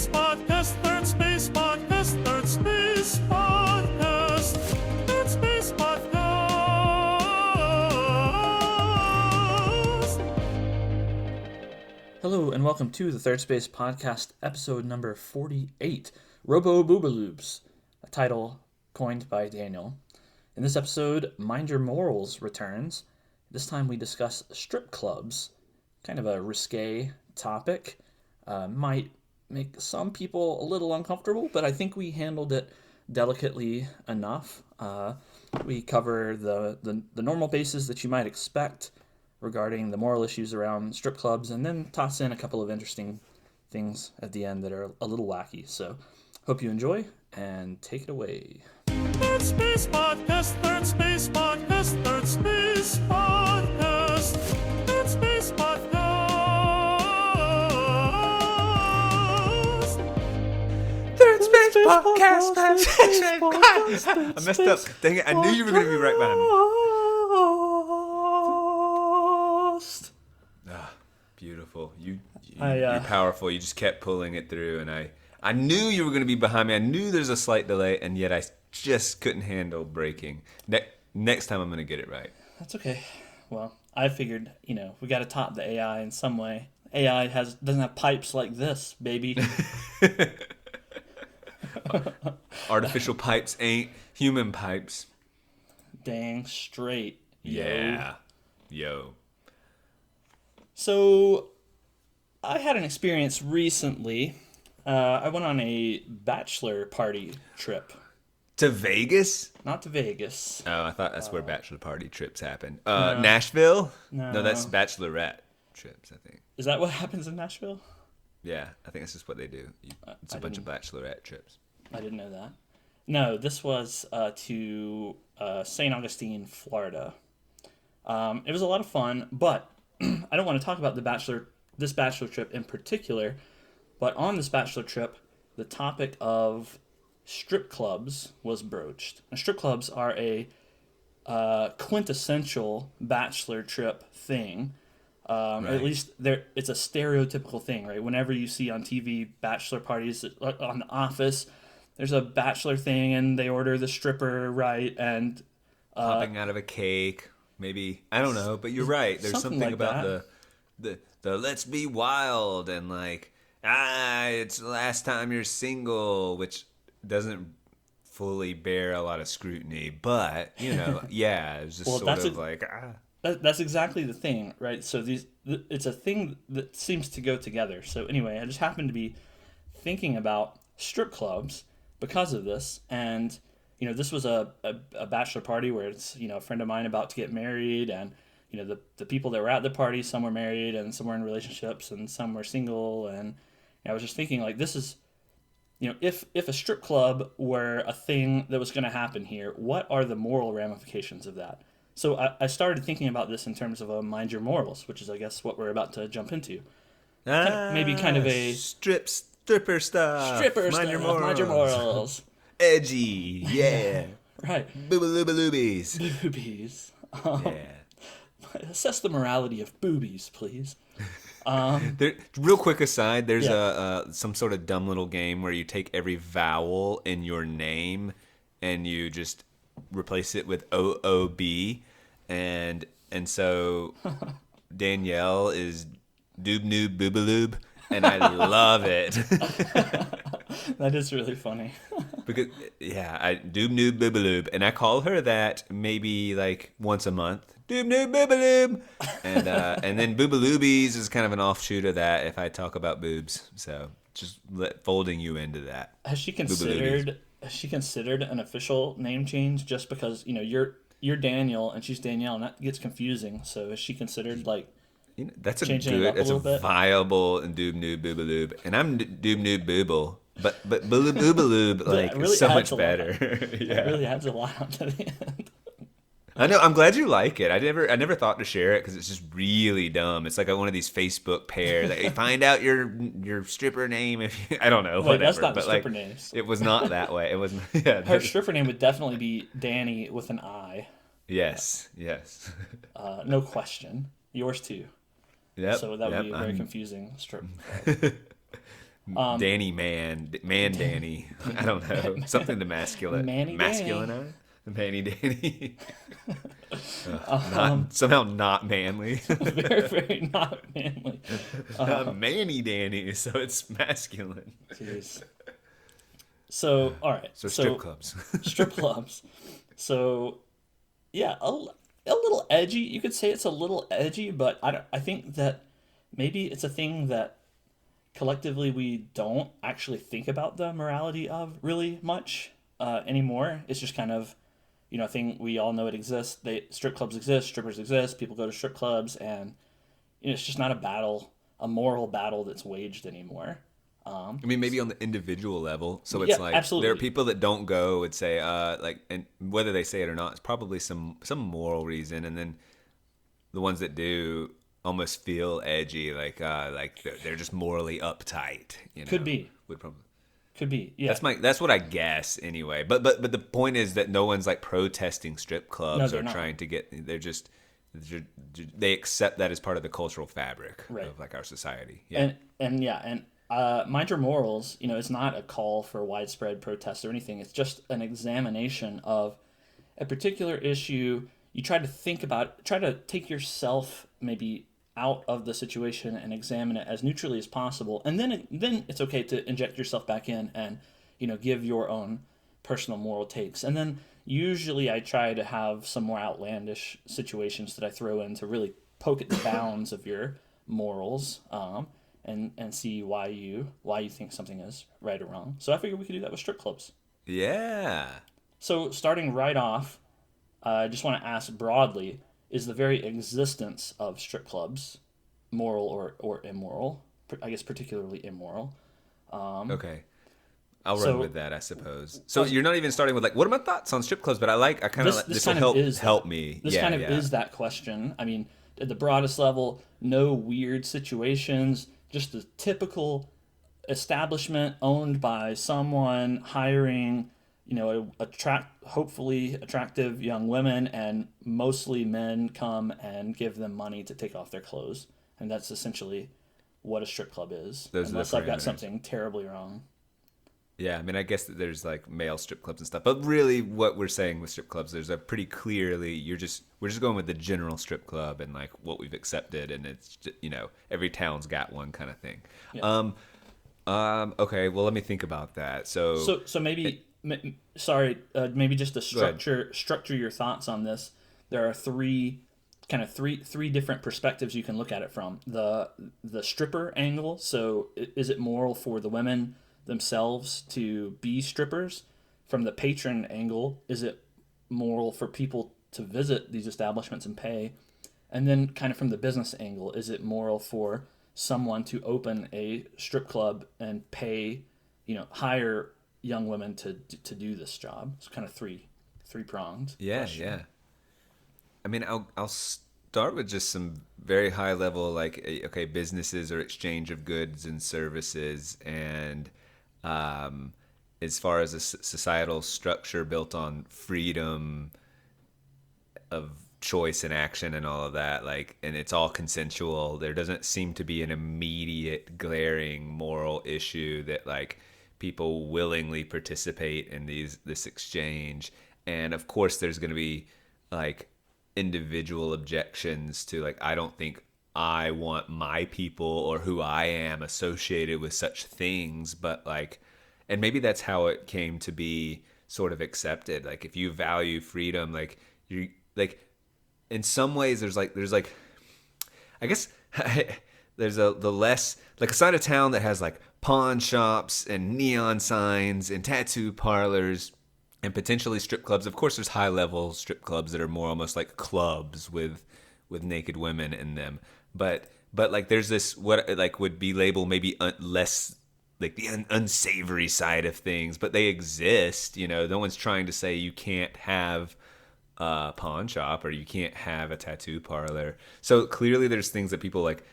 Space Podcast, Third Space Podcast, Third Space Podcast, Third Space Podcast. Hello and welcome to the Third Space Podcast, episode number 48, Robo-boobaloobs, a title coined by Daniel. In this episode, Mind Your Morals returns. This time we discuss strip clubs, kind of a risque topic. Might make some people a little uncomfortable, but I think we handled it delicately enough. We cover the normal bases that you might expect regarding the moral issues around strip clubs, and then toss in a couple of interesting things at the end that are a little wacky. So, hope you enjoy, and take it away. Third Space Podcast, Third Space Podcast, Third Space Podcast, Third Space Podcast. Third Space Podcast, Third Space Podcast. I messed up. Dang it, I knew you were going to be right behind me. Ah, beautiful. You're powerful. You just kept pulling it through, and I knew you were going to be behind me. I knew there's a slight delay, and yet I just couldn't handle breaking. Next time I'm going to get it right. That's okay. Well, I figured, we got to top the AI in some way. AI doesn't have pipes like this, baby. Artificial pipes ain't human pipes. Dang straight, yo. Yeah. Yo. So, I had an experience recently. I went on a bachelor party trip. To Vegas? Not to Vegas. Oh, I thought that's where bachelor party trips happen. Nashville? No, that's bachelorette trips, I think. Is that what happens in Nashville? Yeah, I think that's just what they do. It's a bunch of bachelorette trips. I didn't know that. No, this was to St. Augustine, Florida. It was a lot of fun, but I don't want to talk about this bachelor trip in particular. But on this bachelor trip, the topic of strip clubs was broached. Now, strip clubs are a quintessential bachelor trip thing. Right. At least it's a stereotypical thing, right? Whenever you see on TV bachelor parties, on The Office, there's a bachelor thing and they order the stripper, right? And popping out of a cake, maybe. I don't know, but you're right. There's something like about the let's be wild and like, it's the last time you're single, which doesn't fully bear a lot of scrutiny, but, yeah, it's just That's exactly the thing, right? So it's a thing that seems to go together. So anyway, I just happened to be thinking about strip clubs because of this, and this was a bachelor party where it's a friend of mine about to get married, and the people that were at the party, some were married and some were in relationships and some were single, and I was just thinking like this is if a strip club were a thing that was going to happen here, what are the moral ramifications of that? So I started thinking about this in terms of a Mind Your Morals, which is, I guess, what we're about to jump into. Maybe kind of a... Stripper stuff. Mind your morals. Edgy. Yeah. Right. Boobaloobaloobies. Boobies. Yeah. Assess the morality of boobies, please. Real quick aside, there's some sort of dumb little game where you take every vowel in your name and you just replace it with OOB, and so Danielle is Doob Noob Boobaloob, and I love it. That is really funny. Because I Doob Noob Boobaloob, and I call her that maybe like once a month. Doob Noob Boobaloob, and then Boobaloobies is kind of an offshoot of that if I talk about boobs. So just folding you into that. Has she considered an official name change just because you're Daniel and she's Danielle, and that gets confusing? So has she considered that's that's a viable and Doob Noob Boobaloob, and I'm Doob Noob Booble, but Boobaloob is so much better. Yeah. It really adds a lot onto the end. I know. I'm glad you like it. I never thought to share it because it's just really dumb. It's like one of these Facebook pairs. Like, find out your stripper name if you, I don't know. Wait, whatever. that's not but stripper names. It was not that way. It was. Yeah. Her stripper name would definitely be Danny with an I. Yes. No question. Yours too. Yep. So that would be a very confusing strip. Danny Danny. I don't know. Something to Manny masculine. Manny Danny. Somehow not manly. Very, very not manly. Manny Danny, so it's masculine. Jeez. So, all right. So strip clubs. Strip clubs. So, yeah, a little edgy. You could say it's a little edgy, but I think that maybe it's a thing that collectively we don't actually think about the morality of really much anymore. It's just kind of, a thing we all know it exists. Strip clubs exist, strippers exist, people go to strip clubs, and it's just not a moral battle that's waged anymore. I mean, maybe on the individual level. So it's like absolutely. There are people that don't go would say, and whether they say it or not, it's probably some moral reason, and then the ones that do almost feel edgy, like they're just morally uptight. Could be. Would probably. Could be. Yeah. That's what I guess anyway. But the point is that no one's like protesting strip clubs or trying to get. They accept that as part of the cultural fabric of like our society. Yeah. And Mind Your Morals, it's not a call for widespread protest or anything. It's just an examination of a particular issue. You try to take yourself maybe out of the situation and examine it as neutrally as possible. And then it's okay to inject yourself back in and, give your own personal moral takes. And then usually I try to have some more outlandish situations that I throw in to really poke at the bounds of your morals. And see why you think something is right or wrong. So I figured we could do that with strip clubs. Yeah. So starting right off, I just want to ask broadly, is the very existence of strip clubs moral or immoral? I guess particularly immoral. Okay. I'll run with that, I suppose. So you're not even starting with like, what are my thoughts on strip clubs? But this will help me. This is that question. I mean, at the broadest level, no weird situations. Just the typical establishment owned by someone hiring, hopefully attractive young women, and mostly men come and give them money to take off their clothes. And that's essentially what a strip club is. Unless I've got something terribly wrong. Yeah, I mean, I guess that there's like male strip clubs and stuff, but really, what we're saying with strip clubs, there's a pretty clearly we're just going with the general strip club and like what we've accepted, and it's just, every town's got one kind of thing. Yeah. Okay, well, let me think about that. So maybe maybe just to structure your thoughts on this. There are three different perspectives you can look at it from. The stripper angle. So is it moral for the women themselves to be strippers? From the patron angle, is it moral for people to visit these establishments and pay? And then kind of from the business angle, is it moral for someone to open a strip club and pay, hire young women to do this job? It's kind of three pronged. Yeah. I mean, I'll start with just some very high level, like, okay, businesses or exchange of goods and services, and as far as a societal structure built on freedom of choice and action and all of that, like, and it's all consensual. There doesn't seem to be an immediate glaring moral issue that like people willingly participate in this exchange. And of course there's going to be like individual objections to like, I don't think I want my people or who I am associated with such things, but like, and maybe that's how it came to be sort of accepted. Like if you value freedom, like you like in some ways there's like I guess there's the less like a side of town that has like pawn shops and neon signs and tattoo parlors and potentially strip clubs. Of course there's high level strip clubs that are more almost like clubs with naked women in them. But like there's this what like would be labeled maybe less like the unsavory side of things, but they exist. No one's trying to say you can't have a pawn shop or you can't have a tattoo parlor. So clearly there's things that people like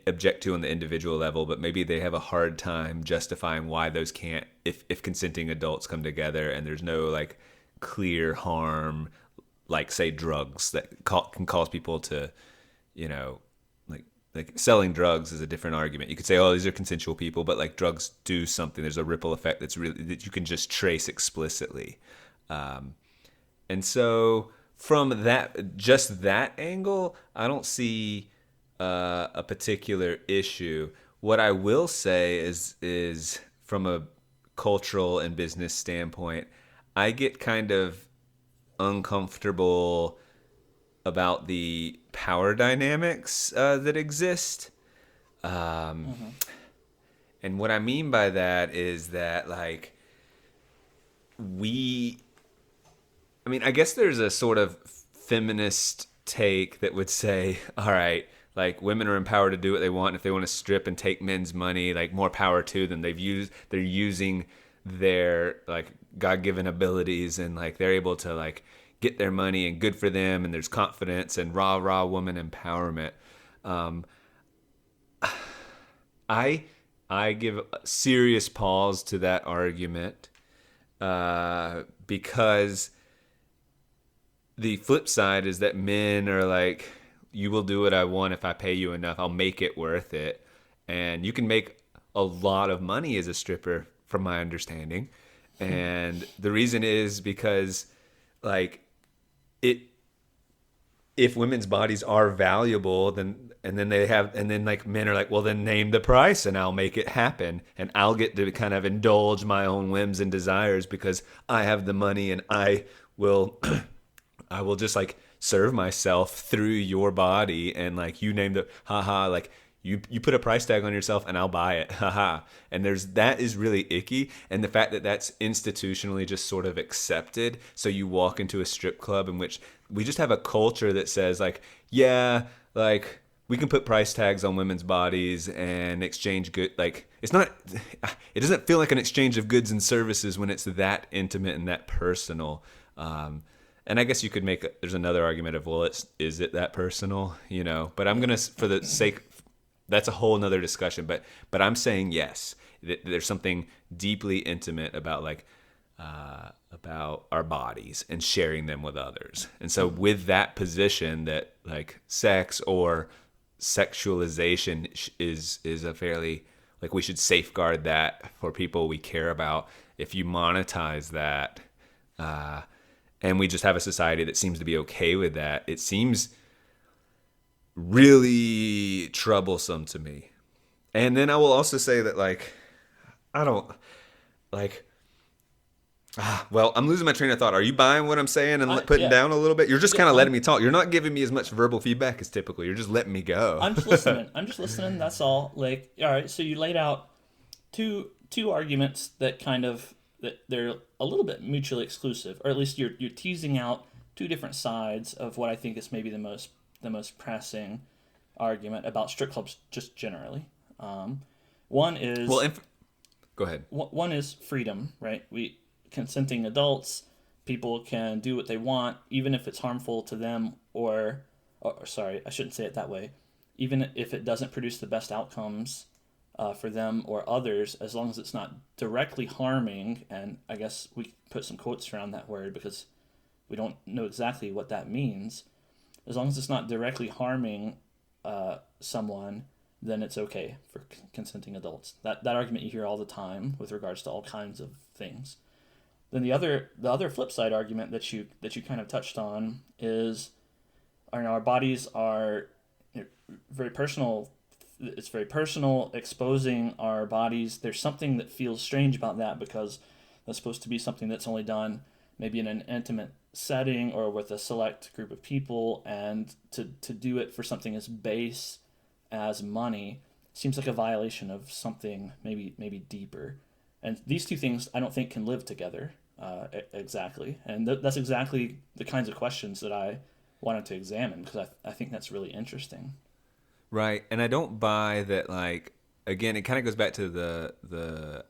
object to on the individual level, but maybe they have a hard time justifying why those can't, if consenting adults come together and there's no like clear harm, like say drugs that can cause people to, like like selling drugs is a different argument. You could say, oh, these are consensual people, but like drugs do something. There's a ripple effect that you can just trace explicitly. And so from that angle, I don't see a particular issue. What I will say is from a cultural and business standpoint, I get kind of uncomfortable about the power dynamics that exist. And what I mean by that is that, like, I guess there's a sort of feminist take that would say, all right, like, women are empowered to do what they want. And if they want to strip and take men's money, like, more power to them. They're using their, like, God-given abilities, and, like, they're able to, like, get their money, and good for them, and there's confidence and rah woman empowerment. I give serious pause to that argument because the flip side is that men are like, you will do what I want if I pay you enough. I'll make it worth it. And you can make a lot of money as a stripper, from my understanding. And the reason is because, like, if women's bodies are valuable, then like men are like, well, then name the price and I'll make it happen, and I'll get to kind of indulge my own whims and desires because I have the money, and I will just, like, serve myself through your body, and, like, you name the like, you put a price tag on yourself and I'll buy it, and that is really icky. And the fact that that's institutionally just sort of accepted, so you walk into a strip club in which we just have a culture that says, like, yeah, like, we can put price tags on women's bodies and exchange good, like, it doesn't feel like an exchange of goods and services when it's that intimate and that personal. And I guess you could there's another argument of, well, is it that personal, but I'm going to, for the sake, that's a whole nother discussion, but I'm saying yes, there's something deeply intimate about, like, about our bodies and sharing them with others. And so with that position that, like, sex or sexualization is a fairly, like, we should safeguard that for people we care about. If you monetize that, and we just have a society that seems to be okay with that, it seems really troublesome to me. And then I will also say that, like, I don't, like, well, I'm losing my train of thought. Are you buying what I'm saying and putting down a little bit? You're just kind of letting me talk. You're not giving me as much verbal feedback as typical. You're just letting me go. I'm just listening. That's all. Like, all right, so you laid out two arguments that kind of, that they're a little bit mutually exclusive, or at least you're teasing out two different sides of what I think is maybe the most pressing argument about strip clubs just generally. One is, go ahead. One is freedom, right? Consenting adults, people can do what they want, even if it's harmful to them, or sorry, I shouldn't say it that way. Even if it doesn't produce the best outcomes for them or others, as long as it's not directly harming, and I guess we put some quotes around that word because we don't know exactly what that means. As long as it's not directly harming someone, then it's okay for consenting adults. That argument you hear all the time with regards to all kinds of things. Then the other flip side argument that you kind of touched on is, our bodies are very personal. It's very personal, exposing our bodies. There's something that feels strange about that, because that's supposed to be something that's only done maybe in an intimate setting or with a select group of people, and to do it for something as base as money seems like a violation of something maybe deeper. And these two things I don't think can live together exactly. And that's exactly the kinds of questions that I wanted to examine, because I think that's really interesting. Right. And I don't buy that, like, again, it kind of goes back to the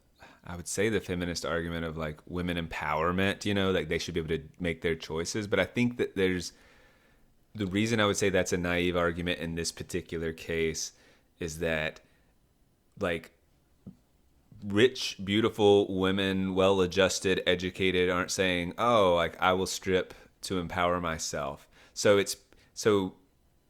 I would say the feminist argument of, like, women empowerment, like they should be able to make their choices. But I think that the reason I would say that's a naive argument in this particular case is that, like, rich, beautiful women, well-adjusted, educated, aren't saying, oh, like, I will strip to empower myself. So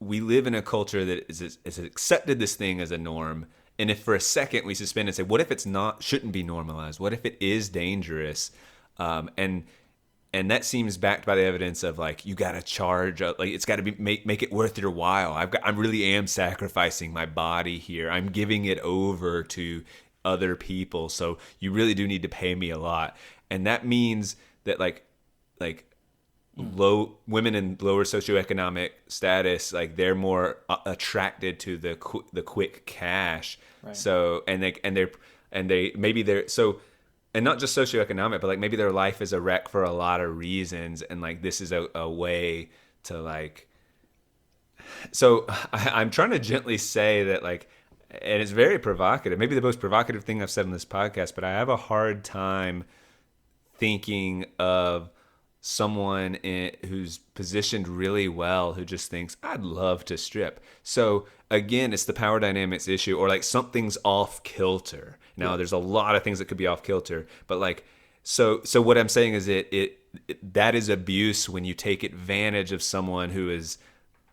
we live in a culture that is accepted this thing as a norm. And if for a second we suspend and say, what if it's not, shouldn't be normalized? What if it is dangerous? And that seems backed by the evidence of like, you got to charge, like it's got to be make it worth your while. I really am sacrificing my body here. I'm giving it over to other people. So you really do need to pay me a lot. And that means that like low women in lower socioeconomic status, like they're more attracted to the quick cash. Right. So and they maybe they're so, and not just socioeconomic, but like maybe their life is a wreck for a lot of reasons, and like this is a way to like. So I'm trying to gently say that like, and it's very provocative, maybe the most provocative thing I've said on this podcast, but I have a hard time thinking of someone who's positioned really well who just thinks, I'd love to strip. So again, it's the power dynamics issue, or like something's off kilter. Now there's a lot of things that could be off kilter, but like, so what I'm saying is that is abuse when you take advantage of someone who is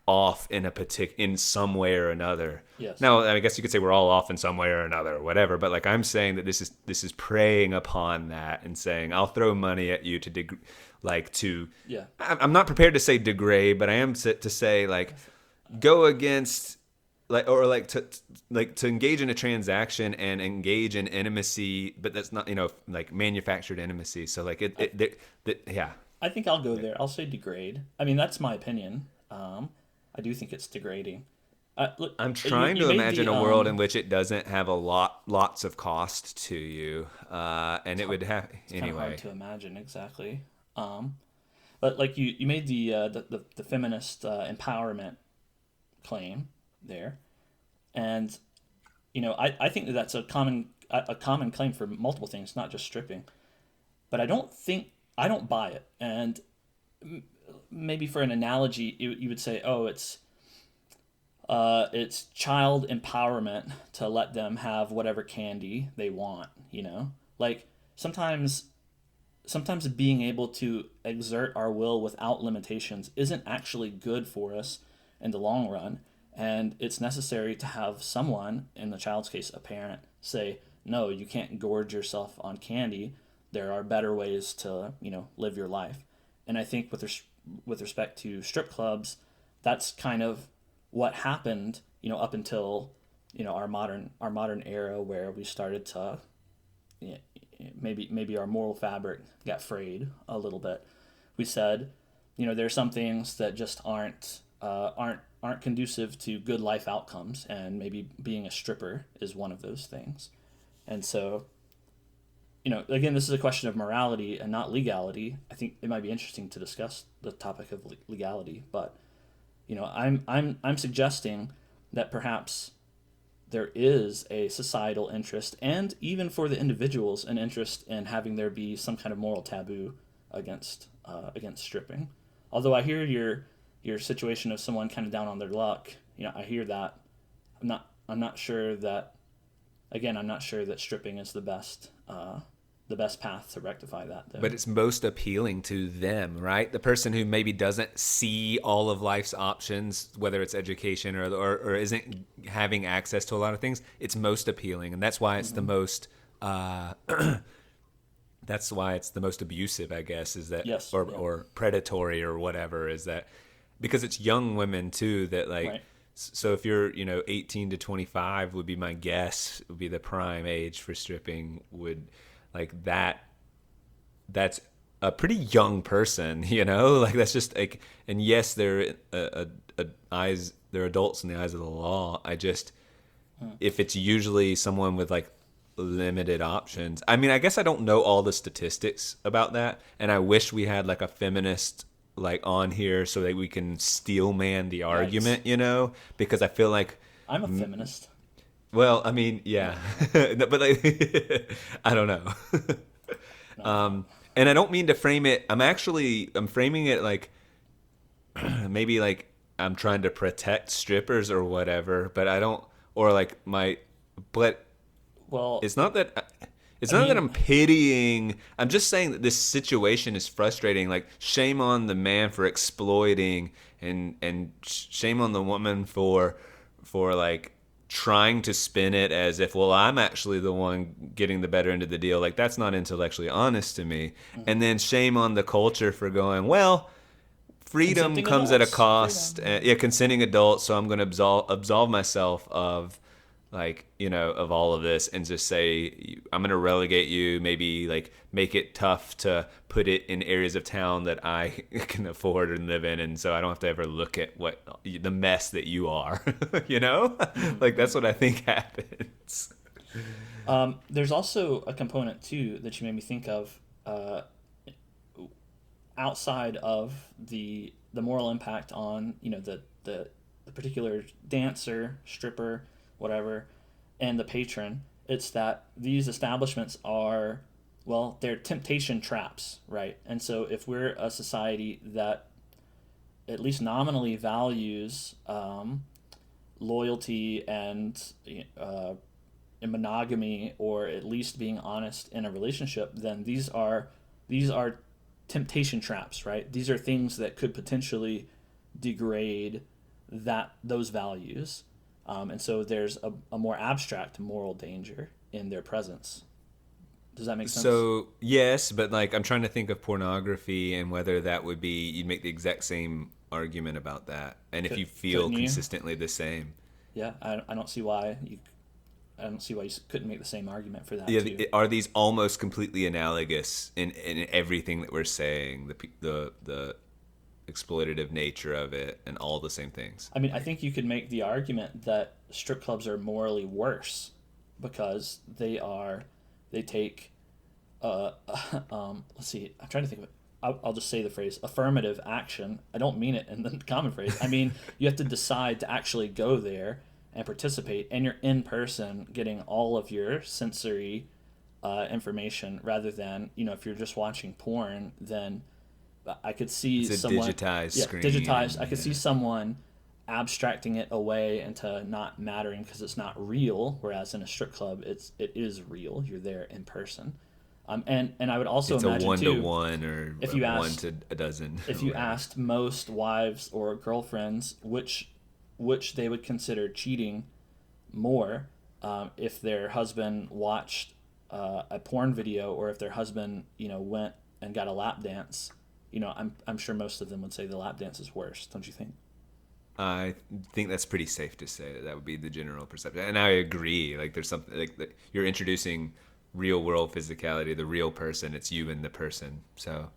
off in some way or another. Yes. Now, I guess you could say we're all off in some way or another, or whatever. But like I'm saying that this is preying upon that and saying I'll throw money at you Yeah. I'm not prepared to say degrade, but I am to say like go against to engage in a transaction and engage in intimacy, but that's not like manufactured intimacy. So like yeah. I think I'll go there. I'll say degrade. I mean, that's my opinion. I do think it's degrading. Look, I'm trying to imagine a world in which it doesn't have lots of cost to you, and it would have It's kind of anyway. hard to imagine exactly. But like you made the feminist empowerment claim there, and I think that's a common claim for multiple things, not just stripping. But I don't buy it, and maybe for an analogy, you would say, oh, it's child empowerment to let them have whatever candy they want. Like sometimes being able to exert our will without limitations isn't actually good for us in the long run, and it's necessary to have someone, in the child's case a parent, say, no, you can't gorge yourself on candy. There are better ways to live your life. And I think with respect to strip clubs, that's kind of what happened up until our modern era, where we started to maybe our moral fabric got frayed a little bit. We said, there's some things that just aren't conducive to good life outcomes, and maybe being a stripper is one of those things. And so, again, this is a question of morality and not legality. I think it might be interesting to discuss the topic of legality, but I'm suggesting that perhaps there is a societal interest, and even for the individuals, an interest in having there be some kind of moral taboo against stripping. Although I hear your situation of someone kind of down on their luck, I hear that. I'm not sure that stripping is the best path to rectify that, though. But it's most appealing to them, right? The person who maybe doesn't see all of life's options, whether it's education or isn't having access to a lot of things, it's most appealing, and that's why it's the most. That's why it's the most abusive, I guess, is that, yes, or predatory or whatever, is that because it's young women too that like. Right. So if you're 18 to 25 would be my guess, would be the prime age for stripping. Would like that's a pretty young person, like that's just like, and yes, they're they're adults in the eyes of the law. If it's usually someone with like limited options, I mean, I guess I don't know all the statistics about that, and I wish we had like a feminist like on here so that we can steel man the argument, because I feel like I'm a feminist. Well, I mean, yeah, but like, I don't know. No. And I don't mean to frame it. I'm framing it like maybe like I'm trying to protect strippers or whatever, but I don't, or like but well, it's not that. That I'm pitying. I'm just saying that this situation is frustrating. Like, shame on the man for exploiting and shame on the woman for like trying to spin it as if, well, I'm actually the one getting the better end of the deal. Like, that's not intellectually honest to me. And then shame on the culture for going, well, freedom Consenting comes at a adults. cost. Freedom. Yeah, consenting adults. So I'm going to absolve myself of, like, of all of this, and just say, I'm going to relegate you, maybe like make it tough to put it in areas of town that I can afford and live in. And so I don't have to ever look at the mess that you are, like, that's what I think happens. There's also a component too that you made me think of, outside of the moral impact on the particular dancer, stripper, whatever, and the patron. It's that these establishments are, well, they're temptation traps, right? And so if we're a society that at least nominally values loyalty and monogamy, or at least being honest in a relationship, then these are temptation traps, right? These are things that could potentially degrade those values. And so there's a more abstract moral danger in their presence. Does that make sense? So, yes, but like, I'm trying to think of pornography and whether that would be, you'd make the exact same argument about that. And if you feel consistently the same. Yeah, I don't see why you couldn't make the same argument for that. Yeah, too. are these almost completely analogous in everything that we're saying? The exploitative nature of it and all the same things. I mean, I think you could make the argument that strip clubs are morally worse because they take let's see, I'm trying to think of it. I'll just say the phrase affirmative action. I don't mean it in the common phrase. I mean, you have to decide to actually go there and participate, and you're in person getting all of your sensory information, rather than, if you're just watching porn, then I could see someone digitized screen. Digitized. I could see someone abstracting it away into not mattering because it's not real. Whereas in a strip club, it is real. You're there in person. And I would also it's imagine a 1-to-1 or if you asked 1 to a dozen. If you asked most wives or girlfriends which they would consider cheating more, if their husband watched a porn video, or if their husband went and got a lap dance. I'm sure most of them would say the lap dance is worse, don't you think? I think that's pretty safe to say that would be the general perception, and I agree. Like, there's something like you're introducing real world physicality, the real person. It's you and the person. So,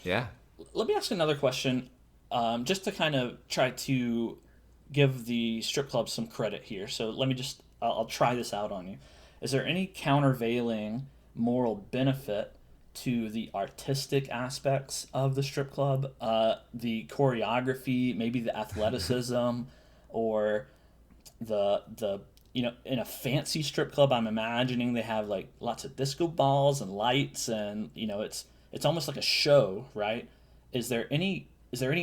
yeah. Let me ask another question, just to kind of try to give the strip club some credit here. So I'll try this out on you. Is there any countervailing moral benefit to the artistic aspects of the strip club, the choreography, maybe the athleticism, or the in a fancy strip club, I'm imagining they have like lots of disco balls and lights, and it's almost like a show, right? Is there any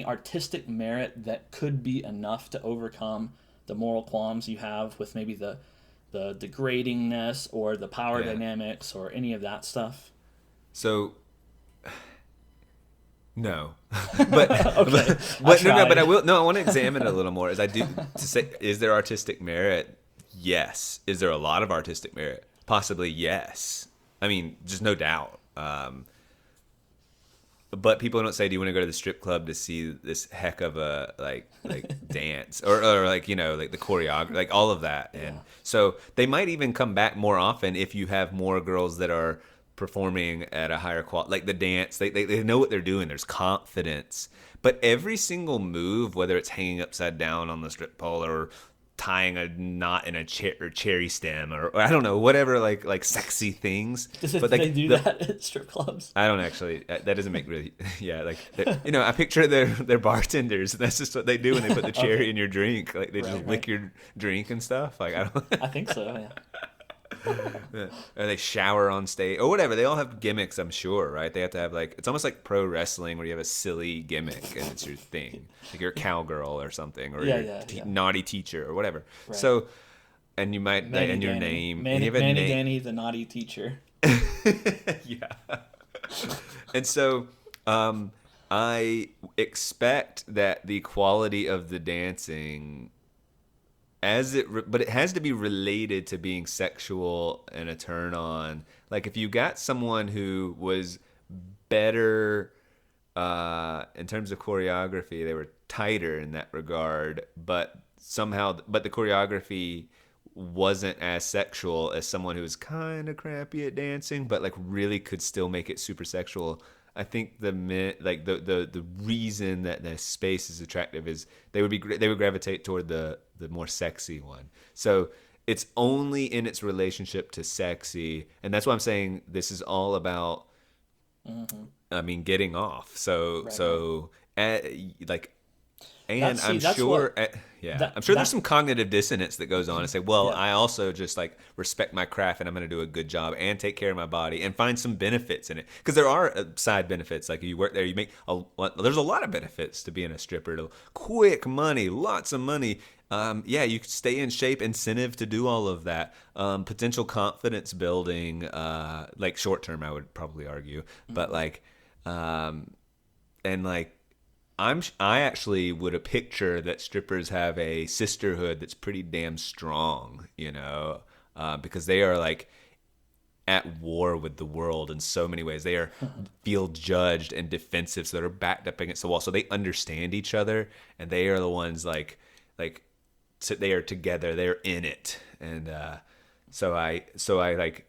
artistic merit that could be enough to overcome the moral qualms you have with maybe the degradingness or the power dynamics or any of that stuff? So, no, but okay. but no, but I will. No, I want to examine it a little more. Is there artistic merit? Yes. Is there a lot of artistic merit? Possibly, yes. I mean, just no doubt. But people don't say, "Do you want to go to the strip club to see this heck of a like dance or like like the choreography, like all of that?" Yeah. And so they might even come back more often if you have more girls that are performing at a higher quality, like the dance. They know what they're doing. There's confidence. But every single move, whether it's hanging upside down on the strip pole or tying a knot in a cherry stem or I don't know, whatever, like sexy things. But they do that at strip clubs? I don't actually. That doesn't make really. Yeah, like I picture their bartenders. That's just what they do when they put the cherry in your drink. Like they just lick your drink and stuff. Like I don't. I think so. Yeah. Or they shower on stage or whatever. They all have gimmicks, I'm sure, right? They have to have it's almost like pro wrestling where you have a silly gimmick and it's your thing. Like you're a cowgirl or something, or naughty teacher or whatever. Right. So, and you might and your name. Manny Danny, the naughty teacher. Yeah. And so, I expect that the quality of the dancing, but it has to be related to being sexual and a turn on. Like if you got someone who was better in terms of choreography, they were tighter in that regard, but the choreography wasn't as sexual as someone who was kind of crappy at dancing, but like really could still make it super sexual. I think the reason that the space is attractive is they would gravitate toward the more sexy one. So it's only in its relationship to sexy, and that's why I'm saying this is all about. I mean, getting off. And I'm sure, I'm sure there's some cognitive dissonance that goes on and say, well, I also just like respect my craft and I'm going to do a good job and take care of my body and find some benefits in it. Because there are side benefits. Like you work there, you make there's a lot of benefits to being a stripper. Quick money, lots of money. You can stay in shape, incentive to do all of that. Potential confidence building, like short term, I would probably argue, but like, and like, I actually would picture that strippers have a sisterhood that's pretty damn strong, because they are like at war with the world in so many ways. They feel judged and defensive, so they're backed up against the wall. So they understand each other, and they are the ones they are together. They're in it, and so I like.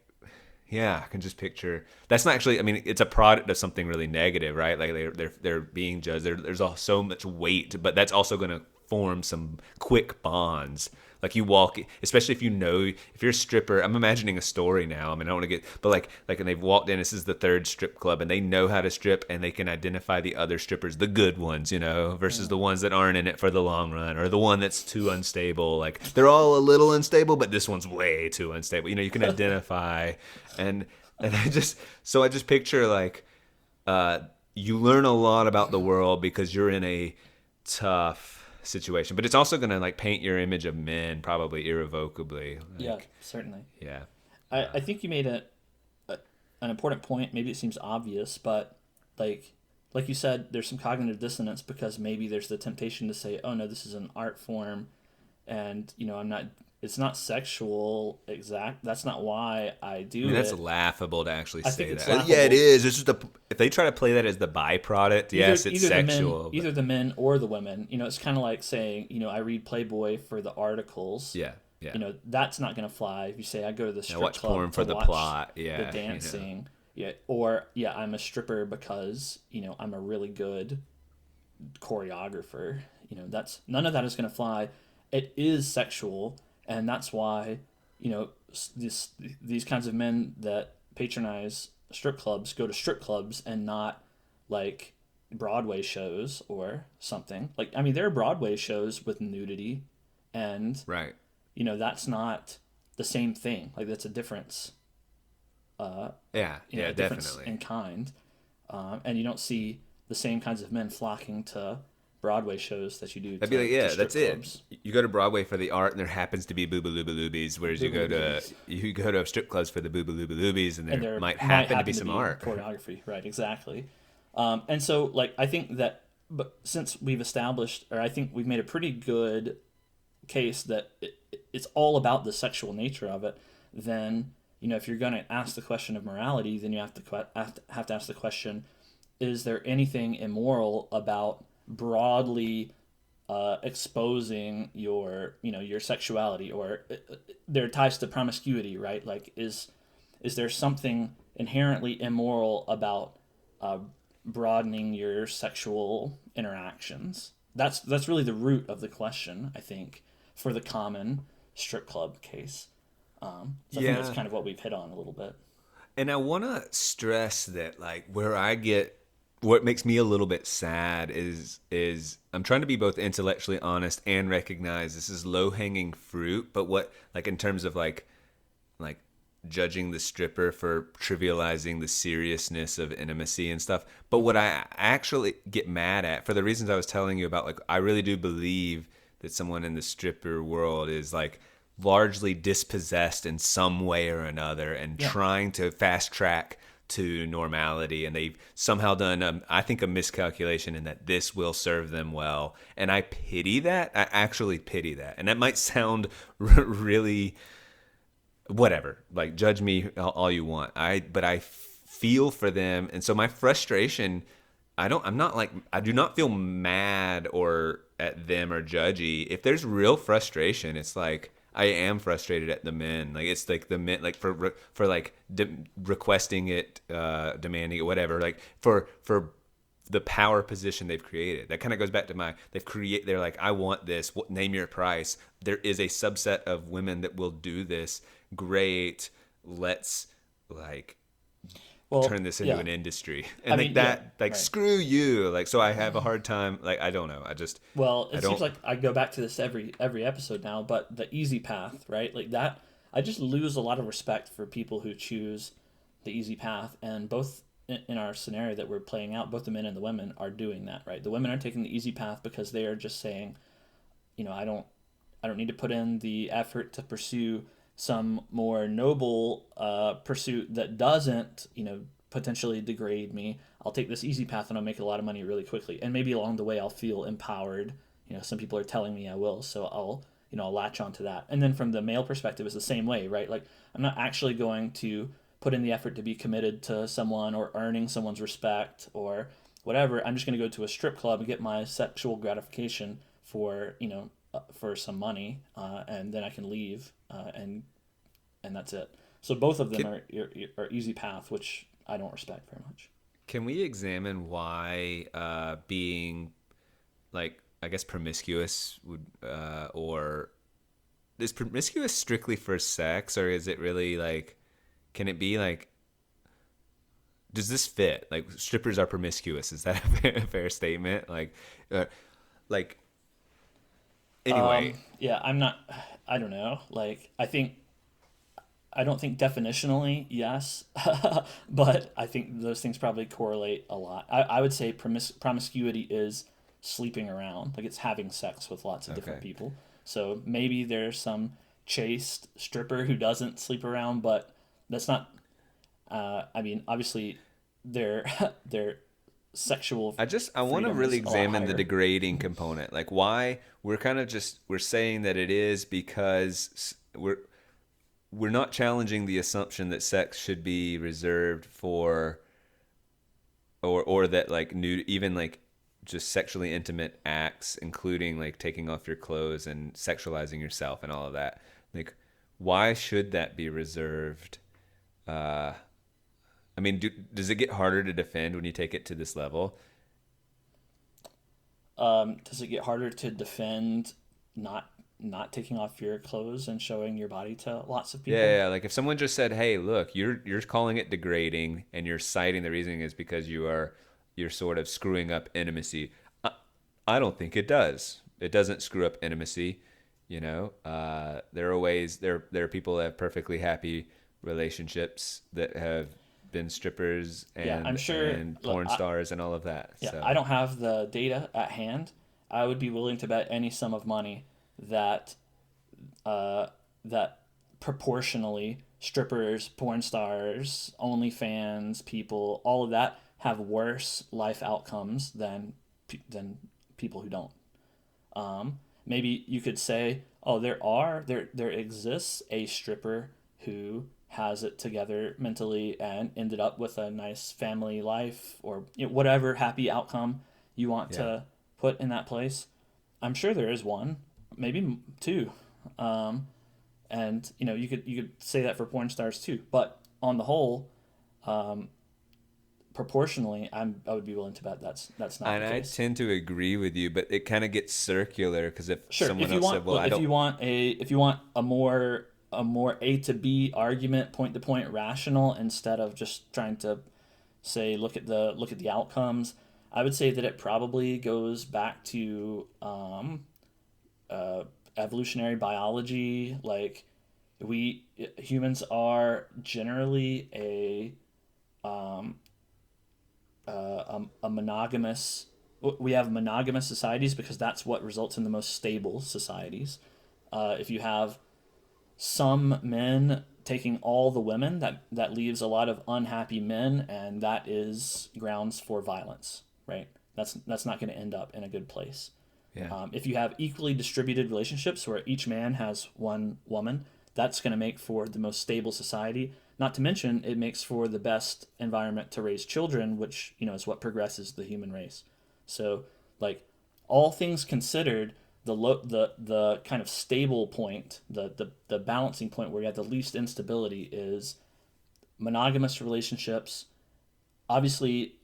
Yeah, I can just picture. That's not actually. I mean, it's a product of something really negative, right? Like they're being judged. There's so much weight, but that's also going to form some quick bonds. Like you walk, especially if you're a stripper. I'm imagining a story now. I mean, I don't want to get, but like, and they've walked in. This is the third strip club, and they know how to strip, and they can identify the other strippers, the good ones, versus the ones that aren't in it for the long run, or the one that's too unstable. Like they're all a little unstable, but this one's way too unstable. You can identify, and I just picture like, you learn a lot about the world because you're in a tough situation, but it's also going to like paint your image of men probably irrevocably. Certainly. Yeah. I think you made an important point. Maybe it seems obvious, but like you said, there's some cognitive dissonance because maybe there's the temptation to say, oh no, this is an art form, and it's not sexual exact. That's not why I do it. That's laughable to actually say that. Laughable. Yeah, it is. It's just if they try to play that as the byproduct, yes, it's sexual. Either the men or the women. It's kind of like saying, I read Playboy for the articles. Yeah. That's not going to fly. If you say I go to the strip watch club porn for the watch plot, the dancing, I'm a stripper because I'm a really good choreographer. That's none of that is going to fly. It is sexual. And that's why, these kinds of men that patronize strip clubs go to strip clubs and not like Broadway shows or something. Like, I mean, there are Broadway shows with nudity, and right, that's not the same thing. Like, that's a difference. Difference definitely in kind, and you don't see the same kinds of men flocking to Broadway shows that you do. I'd be like, that's clubs. It. You go to Broadway for the art, and there happens to be boobaloobaloobies, whereas you go to strip clubs for the boobaloobaloobies, and there might happen to be some art choreography. Right, exactly. And so, like, I think that, but since we've established, or I think we've made a pretty good case that it's all about the sexual nature of it, then if you're going to ask the question of morality, then you have to ask the question: is there anything immoral about broadly exposing your sexuality, or there are ties to promiscuity, right? Like, is there something inherently immoral about broadening your sexual interactions? That's really the root of the question, I think, for the common strip club case. I think that's kind of what we've hit on a little bit. And I want to stress that, like, what makes me a little bit sad is I'm trying to be both intellectually honest and recognize this is low-hanging fruit, but what, like, in terms of like judging the stripper for trivializing the seriousness of intimacy and stuff. But what I actually get mad at, for the reasons I was telling you about, like, I really do believe that someone in the stripper world is like largely dispossessed in some way or another and trying to fast track to normality, and they've somehow done, I think, a miscalculation in that this will serve them well. And I pity that. I actually pity that. And that might sound really, whatever. Like, judge me all you want. But I feel for them, and so my frustration. I do not feel mad or at them or judgy. If there's real frustration, it's like I am frustrated at the men. Like, it's like the men, like for like requesting it, demanding it, whatever. Like for the power position they've created. That kind of goes back to they're like, I want this. Name your price. There is a subset of women that will do this. Great. Let's turn this into an industry, and right. Screw you. Like, so I have a hard time. Like, I don't know. It seems like I go back to this every episode now, but the easy path, right? Like that, I just lose a lot of respect for people who choose the easy path. And both in our scenario that we're playing out, both the men and the women are doing that, right? The women are taking the easy path because they are just saying, I don't need to put in the effort to pursue some more noble pursuit that doesn't, potentially degrade me. I'll take this easy path and I'll make a lot of money really quickly. And maybe along the way I'll feel empowered. Some people are telling me I will, so I'll latch onto that. And then from the male perspective, it's the same way, right? Like, I'm not actually going to put in the effort to be committed to someone or earning someone's respect or whatever. I'm just going to go to a strip club and get my sexual gratification for some money, and then I can leave, and that's it. So both of them are easy path, which I don't respect very much. Can we examine why being, like, I guess promiscuous would, or is promiscuous strictly for sex, or is it really like, can it be like, does this fit? Like, strippers are promiscuous. Is that a fair statement? Like. Anyway. I don't know. Like, I don't think definitionally, yes, but I think those things probably correlate a lot. I would say promiscuity is sleeping around, like it's having sex with lots of different people. So maybe there's some chaste stripper who doesn't sleep around, but that's not, obviously their sexual I want to really examine the degrading component, like why we're saying that it is because we're not challenging the assumption that sex should be reserved for or that like nude, even like just sexually intimate acts, including like taking off your clothes and sexualizing yourself and all of that. Like, why should that be reserved? Does it get harder to defend when you take it to this level? Does it get harder to defend not taking off your clothes and showing your body to lots of people? Yeah. Like if someone just said, "Hey, look, you're calling it degrading, and you're citing the reasoning is because you're sort of screwing up intimacy." I don't think it does. It doesn't screw up intimacy. There are ways. There are people that have perfectly happy relationships that have been strippers and, I'm sure, and porn stars and all of that. Yeah, so. I don't have the data at hand. I would be willing to bet any sum of money that that proportionally strippers, porn stars, OnlyFans people, all of that have worse life outcomes than people who don't. Maybe you could say, oh, there exists a stripper who has it together mentally and ended up with a nice family life or whatever happy outcome you want to put in that place. I'm sure there is one, maybe two. And you could say that for porn stars too, but on the whole, proportionally, I would be willing to bet that's not the case. I tend to agree with you, but it kind of gets circular because if someone if you else want, said, "Well, I don't," if you want a more A to B argument, point to point, rational, instead of just trying to say look at the outcomes, I would say that it probably goes back to evolutionary biology. Like, humans are generally a monogamous. We have monogamous societies because that's what results in the most stable societies. If you have some men taking all the women, that leaves a lot of unhappy men, and that is grounds for violence, right? That's not going to end up in a good place. Yeah. If you have equally distributed relationships where each man has one woman, that's going to make for the most stable society. Not to mention, it makes for the best environment to raise children, which is what progresses the human race. So, like, all things considered, the kind of stable point, the balancing point where you have the least instability is monogamous relationships. Obviously,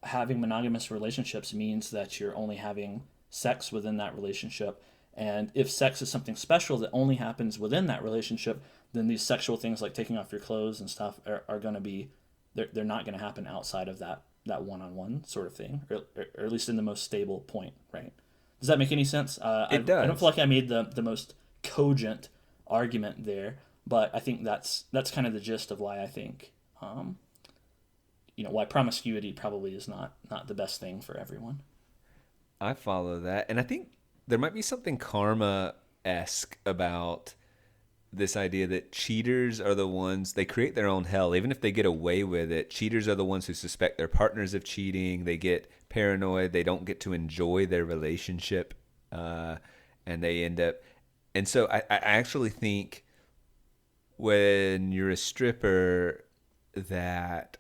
having monogamous relationships means that you're only having sex within that relationship. And if sex is something special that only happens within that relationship, then these sexual things like taking off your clothes and stuff are going to be, they're not going to happen outside of that one-on-one sort of thing, or at least in the most stable point, right? Does that make any sense? It does. I don't feel like I made the most cogent argument there, but I think that's kind of the gist of why I think, why promiscuity probably is not the best thing for everyone. I follow that. And I think there might be something karma-esque about this idea that cheaters are the ones, they create their own hell. Even if they get away with it, cheaters are the ones who suspect their partners of cheating. They get paranoid. They don't get to enjoy their relationship. And they end up... And so I actually think when you're a stripper that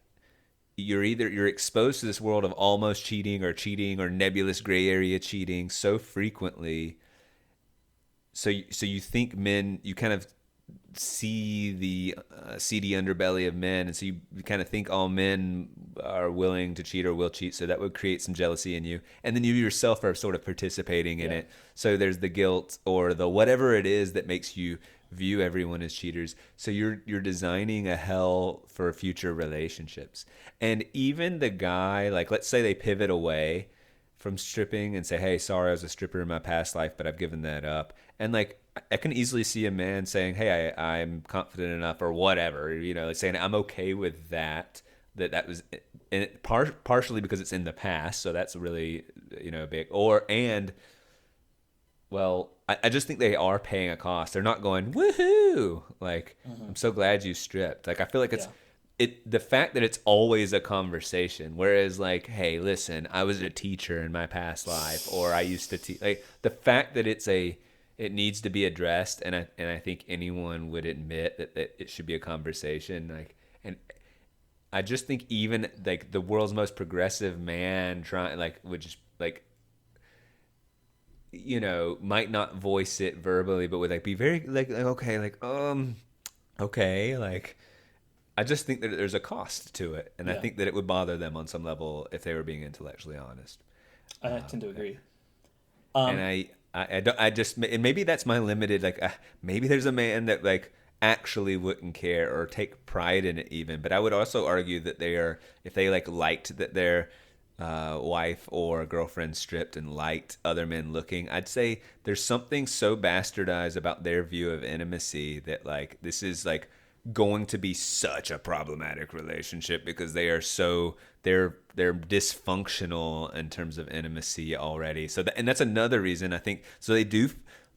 you're exposed to this world of almost cheating or nebulous gray area cheating so frequently. So you think men, you kind of see the seedy underbelly of men, and so you kind of think all men are willing to cheat or will cheat, so that would create some jealousy in you, and then you yourself are sort of participating in it, so there's the guilt or the whatever it is that makes you view everyone as cheaters. So you're designing a hell for future relationships. And even the guy, like, let's say they pivot away from stripping and say, hey, sorry, I was a stripper in my past life, but I've given that up. And like, I can easily see a man saying, hey, I'm confident enough or whatever, like saying I'm okay with that was, and partially because it's in the past. So that's really, big. Well, I just think they are paying a cost. They're not going, woohoo! Like, I'm so glad you stripped. Like, I feel like the fact that it's always a conversation, whereas like, hey, listen, I was a teacher in my past life, or I used to teach. Like, the fact that it needs to be addressed, and I think anyone would admit that it should be a conversation. Like, and I just think even like the world's most progressive man would just like, might not voice it verbally, but would like be very okay, like I just think that there's a cost to it, and I think that it would bother them on some level if they were being intellectually honest. I tend to agree. And I just, and maybe that's my limited, like, maybe there's a man that like actually wouldn't care or take pride in it even, but I would also argue that if they like liked that their wife or girlfriend stripped and liked other men looking, I'd say there's something so bastardized about their view of intimacy that like this is like going to be such a problematic relationship because they're dysfunctional in terms of intimacy already. So and that's another reason I think. So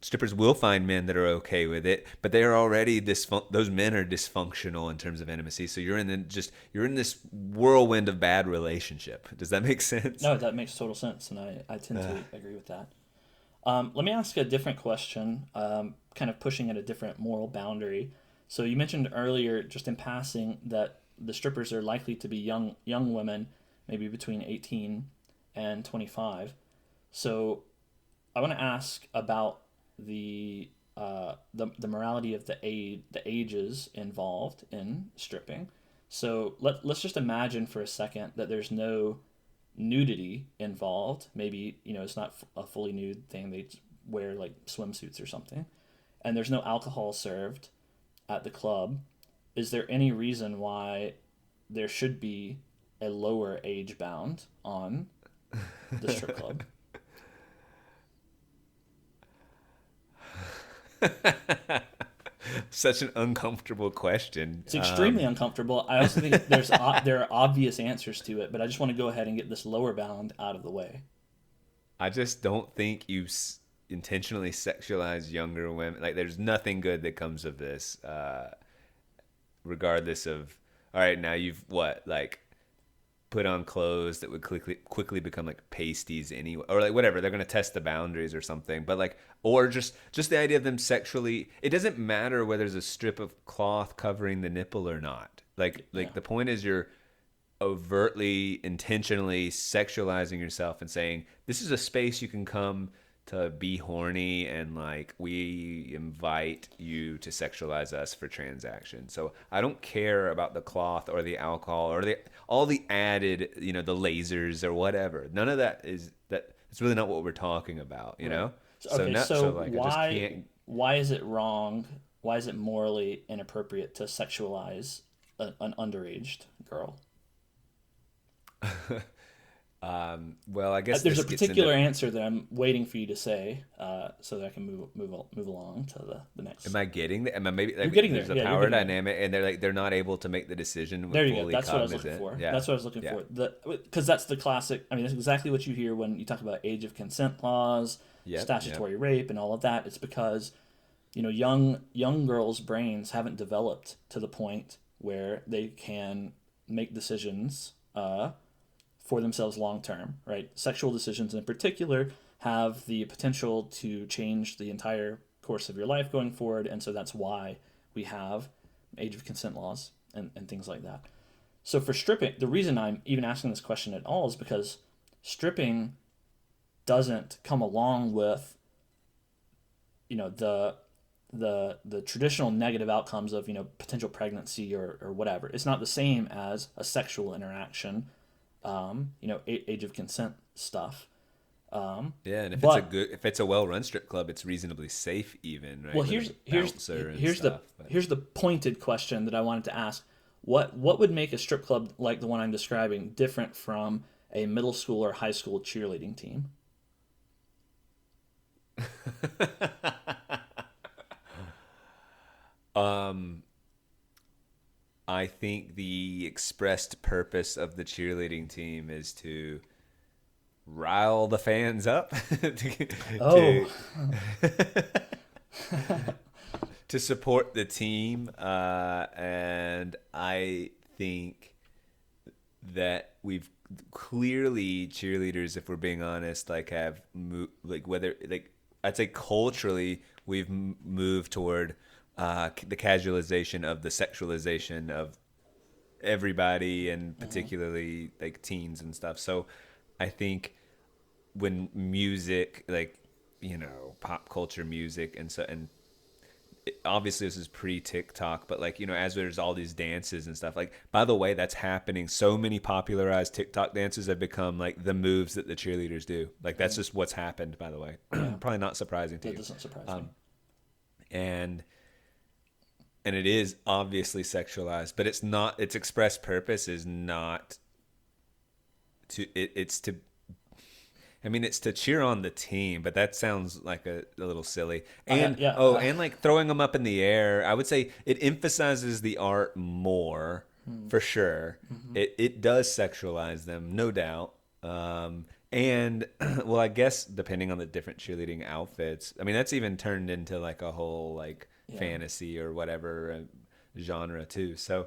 strippers will find men that are okay with it, but they are already those men are dysfunctional in terms of intimacy. So you're in this whirlwind of bad relationship. Does that make sense? No, that makes total sense, and I tend to agree with that. Let me ask a different question, kind of pushing at a different moral boundary. So you mentioned earlier, just in passing, that the strippers are likely to be young women, maybe between 18 and 25. So I want to ask about the morality of the ages involved in stripping. So let's just imagine for a second that there's no nudity involved. Maybe it's not a fully nude thing. They wear like swimsuits or something, and there's no alcohol served at the club. Is there any reason why there should be a lower age bound on the strip club? Such an uncomfortable question. It's extremely uncomfortable. I also think there are obvious answers to it, but I just want to go ahead and get this lower bound out of the way. I just don't think you intentionally sexualize younger women. Like, there's nothing good that comes of this. regardless of, all right, now you've like put on clothes that would quickly become like pasties anyway, or like whatever. They're gonna test the boundaries or something. But like, or just the idea of them sexually. It doesn't matter whether there's a strip of cloth covering the nipple or not. Like the point is you're overtly, intentionally sexualizing yourself and saying this is a space you can come to be horny, and like we invite you to sexualize us for transaction. So I don't care about the cloth or the alcohol or all the added, the lasers or whatever. None of that is that. It's really not what we're talking about, you know. Okay, so like why I just can't. why is it wrong? Why is it morally inappropriate to sexualize an underaged girl? Well, I guess There's this a gets particular into, answer that I'm waiting for you to say, so that I can move along to the next. am I getting there? Am I maybe? Like, You're getting there's there. a Yeah, you're power getting there. dynamic, and they're not able to make the decision. There you go. Fully That's what I was looking cognizant. for. Yeah. That's what I was looking for. Because that's the classic. I mean, that's exactly what you hear when you talk about age of consent laws, statutory rape, and all of that. It's because young girls' brains haven't developed to the point where they can make decisions for themselves long term, right? Sexual decisions in particular have the potential to change the entire course of your life going forward, and so that's why we have age of consent laws and things like that. So for stripping, the reason I'm even asking this question at all is because stripping doesn't come along with the traditional negative outcomes of potential pregnancy or whatever. It's not the same as a sexual interaction, age of consent stuff. And if it's a well-run strip club, it's reasonably safe even, right? Well, With here's stuff, the pointed question that I wanted to ask. What would make a strip club like the one I'm describing different from a middle school or high school cheerleading team? I think the expressed purpose of the cheerleading team is to rile the fans up to support the team, and I think that we've clearly cheerleaders, if we're being honest, like have whether like I'd say culturally we've moved toward the casualization of the sexualization of everybody, and particularly like teens and stuff. So I think when music, like pop culture music, and obviously this is pre-TikTok, but like as there's all these dances and stuff, like by the way that's happening, so many popularized TikTok dances have become like the moves that the cheerleaders do. Like that's just what's happened, by the way. Probably not surprising to you. That doesn't surprise me. And it is obviously sexualized, but it's not. Its express purpose is not to. It's to. I mean, it's to cheer on the team, but that sounds like a little silly. And and like throwing them up in the air. I would say it emphasizes the art more, for sure. Mm-hmm. It does sexualize them, no doubt. And well, I guess depending on the different cheerleading outfits, I mean that's even turned into like a whole like fantasy or whatever genre too. So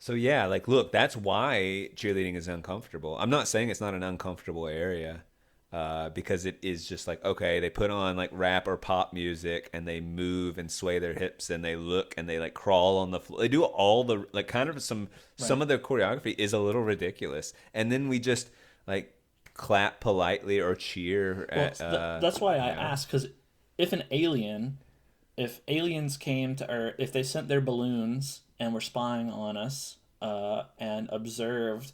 yeah, like look, that's why cheerleading is uncomfortable. I'm not saying it's not an uncomfortable area, because it is just like, okay, they put on like rap or pop music and they move and sway their hips and they look and they like crawl on the floor. They do all the like kind of some of their choreography is a little ridiculous, and then we just like clap politely or cheer. That's why I asked, because if aliens came to Earth, if they sent their balloons and were spying on us, and observed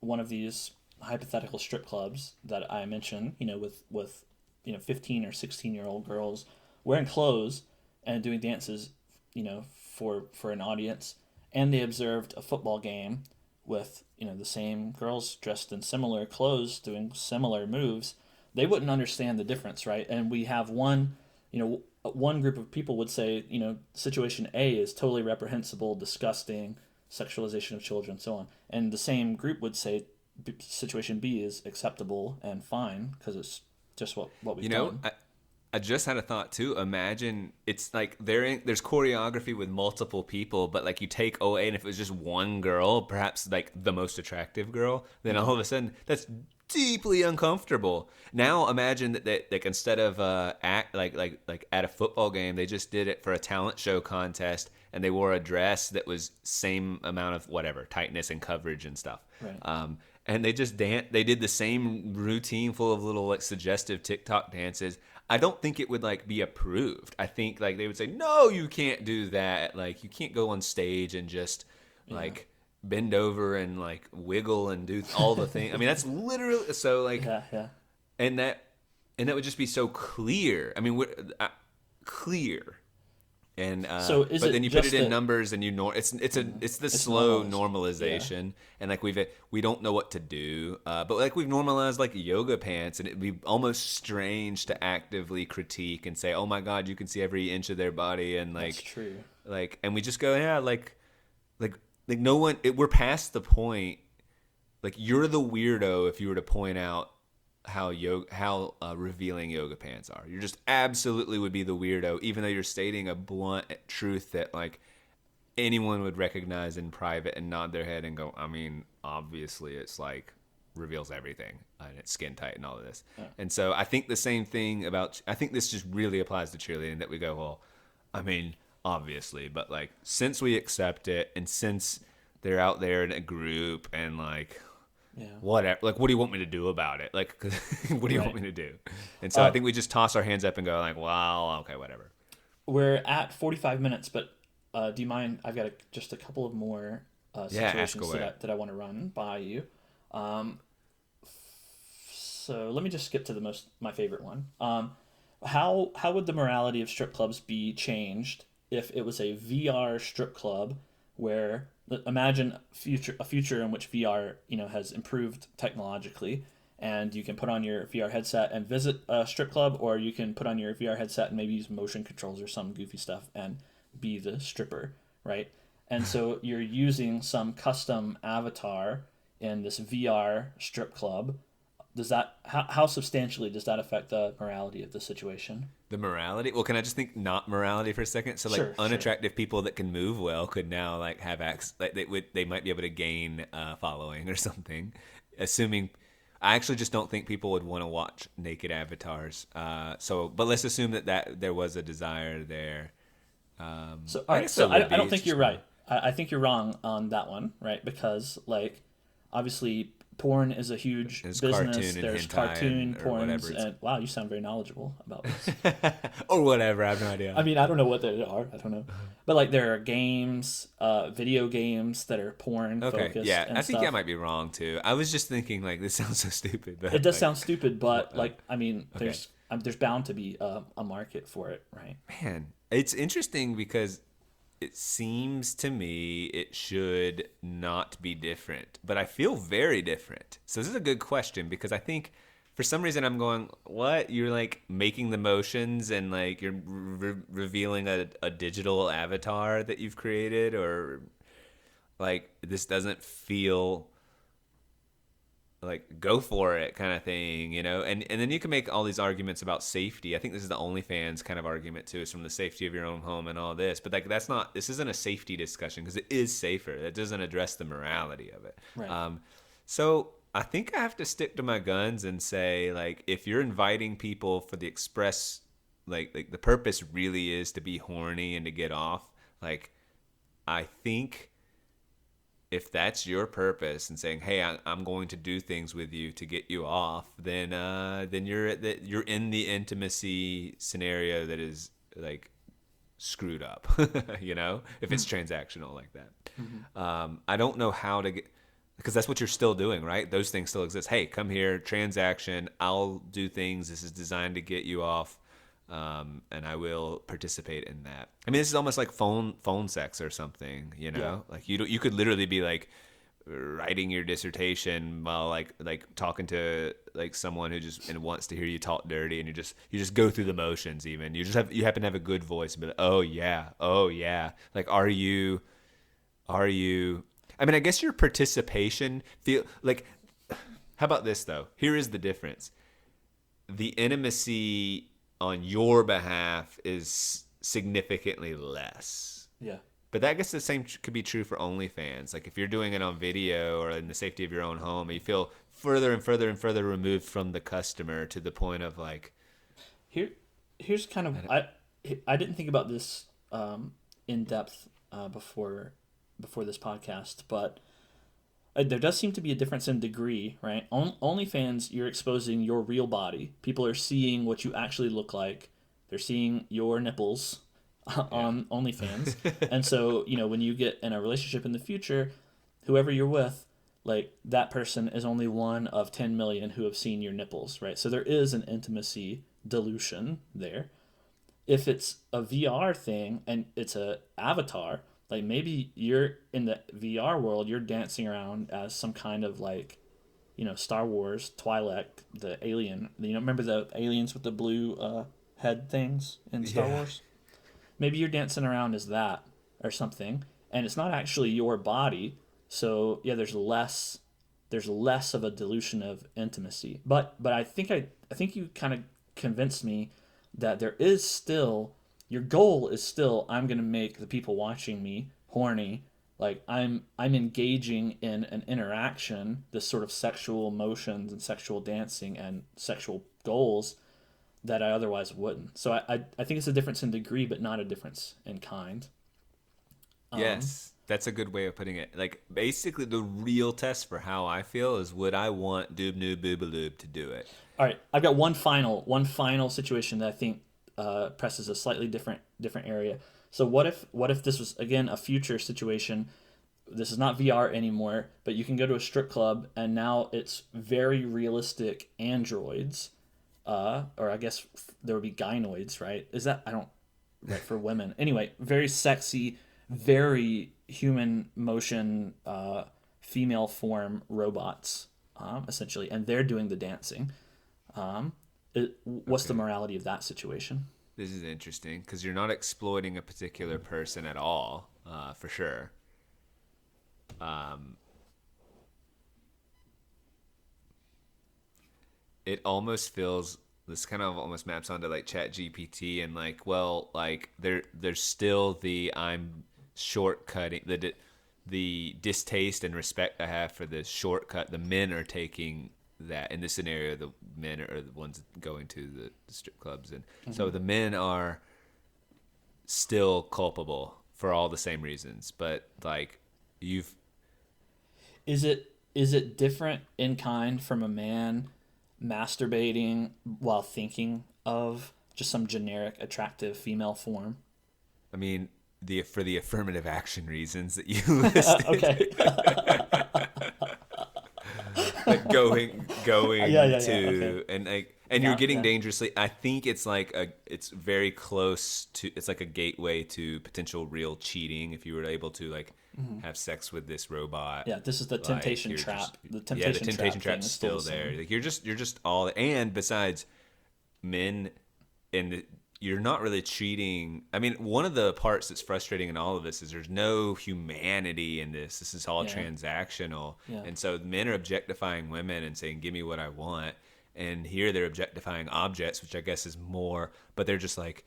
one of these hypothetical strip clubs that I mentioned, with 15 or 16-year-old girls wearing clothes and doing dances, for an audience, and they observed a football game with the same girls dressed in similar clothes doing similar moves, they wouldn't understand the difference, right? And we have one group of people would say, situation A is totally reprehensible, disgusting, sexualization of children, so on. And the same group would say situation B is acceptable and fine because it's just what we've done. I just had a thought too. Imagine it's like there's choreography with multiple people, but like you take OA, and if it was just one girl, perhaps like the most attractive girl, then all of a sudden that's deeply uncomfortable. Now imagine that like instead of act like at a football game, they just did it for a talent show contest, and they wore a dress that was same amount of whatever tightness and coverage and stuff. Right. And they just they did the same routine full of little like suggestive TikTok dances. I don't think it would like be approved. I think like they would say, no, you can't do that. Like you can't go on stage and just like bend over and like wiggle and do all the things. I mean, that's literally so like, Yeah. and that would just be so clear. I mean, clear. And So is but it then you put it just in that- numbers, and it's the slow normalized. normalization, and like we don't know what to do, but like we've normalized like yoga pants, and it'd be almost strange to actively critique and say, oh my god, you can see every inch of their body, and like That's true. like, and we just go, yeah, like no one, we're past the point. Like you're the weirdo if you were to point out how revealing yoga pants are. You just absolutely would be the weirdo, even though you're stating a blunt truth that like anyone would recognize in private and nod their head and go, I mean, obviously it's like reveals everything and it's skin tight and all of this. Yeah. And so I think the same thing I think this just really applies to cheerleading, that we go, well, I mean, obviously, but like since we accept it and since they're out there in a group and like, whatever. Like, what do you want me to do about it? Like, what do you want me to do? And so I think we just toss our hands up and go like, well, okay, whatever. We're at 45 minutes, but do you mind? I've got just a couple of more situations that I want to run by you. So let me just skip to my favorite one. How would the morality of strip clubs be changed if it was a VR strip club where imagine a future in which VR has improved technologically, and you can put on your VR headset and visit a strip club, or you can put on your VR headset and maybe use motion controls or some goofy stuff and be the stripper, right? And so you're using some custom avatar in this VR strip club. Does that how substantially does that affect the morality of the situation? The morality? Well, can I just think not morality for a second? So like unattractive people that can move well could now like have like they might be able to gain following or something. Assuming, I actually just don't think people would want to watch naked avatars. But let's assume that there was a desire there. So all right, so I don't think you're right. I think you're wrong on that one, right? Because like obviously porn is a huge business. There's cartoon porns, and wow, you sound very knowledgeable about this. Or whatever, I have no idea. I mean, I don't know what they are. I don't know, but like there are games, video games that are porn focused. Yeah, and I think stuff. I might be wrong too. I was just thinking like this sounds so stupid. But it does sound stupid, but like I mean, there's bound to be a market for it, right? Man, it's interesting because it seems to me it should not be different, but I feel very different. So this is a good question because I think for some reason I'm going, what? You're like making the motions and like you're revealing a digital avatar that you've created, or like this doesn't feel like go for it kind of thing, and then you can make all these arguments about safety. I think this is the OnlyFans kind of argument too, is from the safety of your own home and all this, but like this isn't a safety discussion because it is safer. That doesn't address the morality of it. Right. So I think I have to stick to my guns and say, like, if you're inviting people for the express, like the purpose really is to be horny and to get off, like I think if that's your purpose and saying, hey, I'm going to do things with you to get you off, then you're in the intimacy scenario that is like screwed up, if it's transactional like that. Mm-hmm. I don't know how to get, because that's what you're still doing, right? Those things still exist. Hey, come here, transaction. I'll do things. This is designed to get you off. And I will participate in that. I mean, this is almost like phone sex or something, Yeah. Like you could literally be like writing your dissertation while like talking to like someone who just wants to hear you talk dirty, and you just go through the motions. Even you happen to have a good voice and be like, oh yeah. Like, are you? I mean, I guess your participation feel like. How about this though? Here is the difference. The intimacy on your behalf is significantly less. Yeah. But I guess the same could be true for OnlyFans. Like if you're doing it on video or in the safety of your own home, you feel further and further and further removed from the customer to the point of like. Here's kind of I didn't think about this in depth before this podcast, but there does seem to be a difference in degree, right? OnlyFans, you're exposing your real body. People are seeing what you actually look like. They're seeing your nipples on OnlyFans. And so, when you get in a relationship in the future, whoever you're with, like that person is only one of 10 million who have seen your nipples, right? So there is an intimacy dilution there. If it's a VR thing and it's a avatar, like maybe you're in the VR world, you're dancing around as some kind of like, Star Wars, Twi'lek, the alien. Remember the aliens with the blue head things in Star Wars? Maybe you're dancing around as that or something, and it's not actually your body. So yeah, there's less of a dilution of intimacy. But I think you kind of convinced me that there is still, your goal is still, I'm going to make the people watching me horny. Like I'm engaging in an interaction, this sort of sexual motions and sexual dancing and sexual goals that I otherwise wouldn't. So I think it's a difference in degree, but not a difference in kind. Yes, that's a good way of putting it. Like basically the real test for how I feel is, would I want robo-boobaloobs to do it? All right, I've got one final situation that I think presses a slightly different area. So what if this was again a future situation? This is not VR anymore, but you can go to a strip club and now it's very realistic androids, or I guess there would be gynoids, right? Is that right for women? Anyway, very sexy, very human motion, female form robots, essentially, and they're doing the dancing. What's the morality of that situation? This is interesting because you're not exploiting a particular person at all, for sure. It almost feels, this kind of almost maps onto like ChatGPT and like, well, like there's still the I'm shortcutting, the distaste and respect I have for the shortcut the men are taking. That in this scenario, the men are the ones going to the strip clubs, and so the men are still culpable for all the same reasons. But like, is it different in kind from a man masturbating while thinking of just some generic attractive female form? I mean, for the affirmative action reasons that you listed. Okay. Like going to okay. And like, and you're getting dangerously. I think it's like it's very close to. It's like a gateway to potential real cheating if you were able to like have sex with this robot. Yeah, this is the temptation trap. The temptation trap's still there. Like you're just all. And besides, men, you're not really cheating. I mean, one of the parts that's frustrating in all of this is there's no humanity in this. This is all transactional. Yeah. And so men are objectifying women and saying, give me what I want. And here they're objectifying objects, which I guess is more, but they're just like